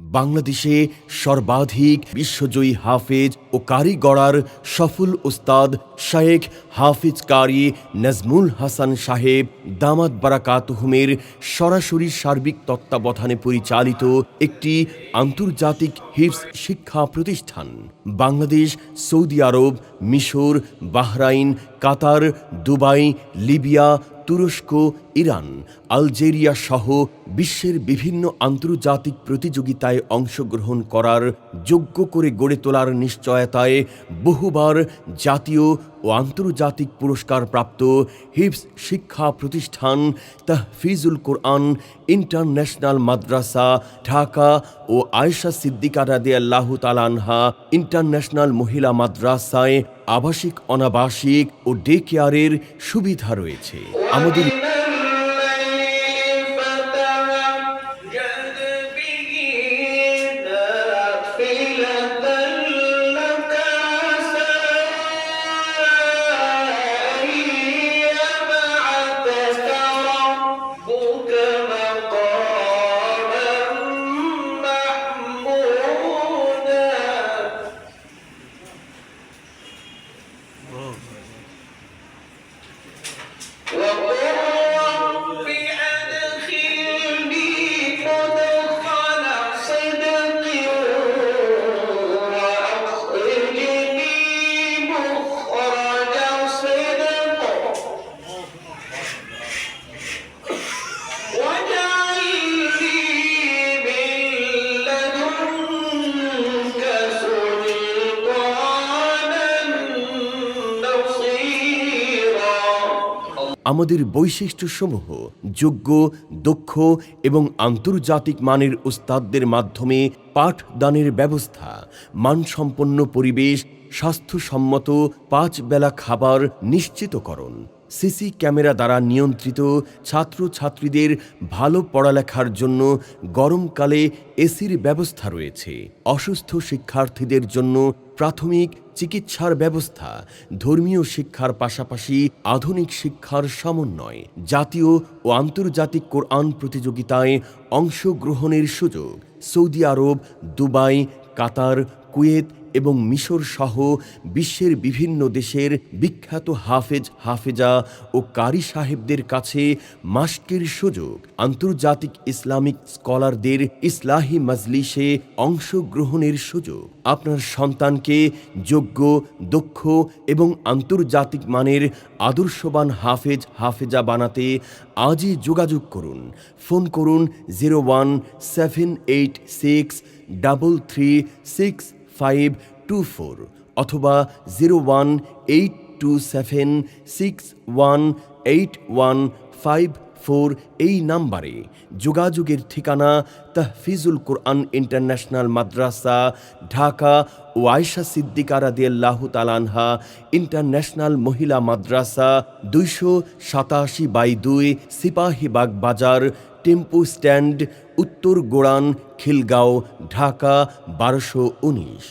বাংলাদেশে সর্বাধিক বিশ্বজয়ী হাফেজ ও কারি গড়ার সফল ওস্তাদ শায়েখ হাফিজ কারি নাজমুল হাসান সাহেব দামাত বারাকাতুহুমের সরাসরি সার্বিক তত্ত্বাবধানে পরিচালিত একটি আন্তর্জাতিক হিফজ শিক্ষা প্রতিষ্ঠান বাংলাদেশ, সৌদি আরব, মিশর, বাহরাইন, কাতার, দুবাই, লিবিয়া, তুরস্ক, ইরান, আলজেরিয়া সহ বিশ্বের বিভিন্ন আন্তর্জাতিক প্রতিযোগিতায় অংশগ্রহণ করার যোগ্য করে গড়ে তোলার নিশ্চয়তায় বহুবার জাতীয় ও আন্তর্জাতিক পুরস্কারপ্রাপ্ত হিফজ শিক্ষা প্রতিষ্ঠান তাহফিজুল কোরআন ইন্টারন্যাশনাল মাদ্রাসা ঢাকা ও আয়েশা সিদ্দিকা রাদিয়াল্লাহু তাআলা আনহা ইন্টারন্যাশনাল মহিলা মাদ্রাসায় আবাসিক, অনাবাসিক ও ডে কেয়ারের সুবিধা রয়েছে। আমাদের আমাদের বৈশিষ্ট্যসমূহ যোগ্য, দক্ষ এবং আন্তর্জাতিক মানের ওস্তাদদের মাধ্যমে পাঠদানের ব্যবস্থা, মানসম্পন্ন পরিবেশ, স্বাস্থ্যসম্মত 5 বেলা খাবার নিশ্চিতকরণ, সিসি ক্যামেরা দ্বারা নিয়ন্ত্রিত, ছাত্রছাত্রীদের ভালো পড়ালেখার জন্য গরমকালে এসির ব্যবস্থা রয়েছে, অসুস্থ শিক্ষার্থীদের জন্য প্রাথমিক চিকিৎসার ব্যবস্থা, ধর্মীয় শিক্ষার পাশাপাশি আধুনিক শিক্ষার সমন্বয়, জাতীয় ও আন্তর্জাতিক কোরআন প্রতিযোগিতায় অংশগ্রহণের সুযোগ, সৌদি আরব, দুবাই, কাতার, কুয়েত এবং মিশর সহ বিশ্বের বিভিন্ন দেশের বিখ্যাত হাফেজ, হাফেজা ও কারি সাহেবদের কাছে মাস্কের সুযোগ, আন্তর্জাতিক ইসলামিক স্কলারদের ইসলাহি মাজলিসে অংশগ্রহণের সুযোগ। আপনার সন্তানকে যোগ্য, দক্ষ এবং আন্তর্জাতিক মানের আদর্শবান হাফেজ, হাফেজা বানাতে আজই যোগাযোগ করুন। ফোন করুন 01783365524 অথবা 01827618154 এই নাম্বারে। যোগাযোগের ঠিকানা তাহফিজুল কোরআন ইন্টারন্যাশনাল মাদ্রাসা ঢাকা ও আয়েশা সিদ্দিকা রাদিয়াল্লাহু তাআলা আনহা ইন্টারন্যাশনাল মহিলা মাদ্রাসা 287/2 সিপাহীবাগ বাজার, টেম্পো স্ট্যান্ড, উত্তর গোড়ান, খিলগাঁও, ঢাকা 1219।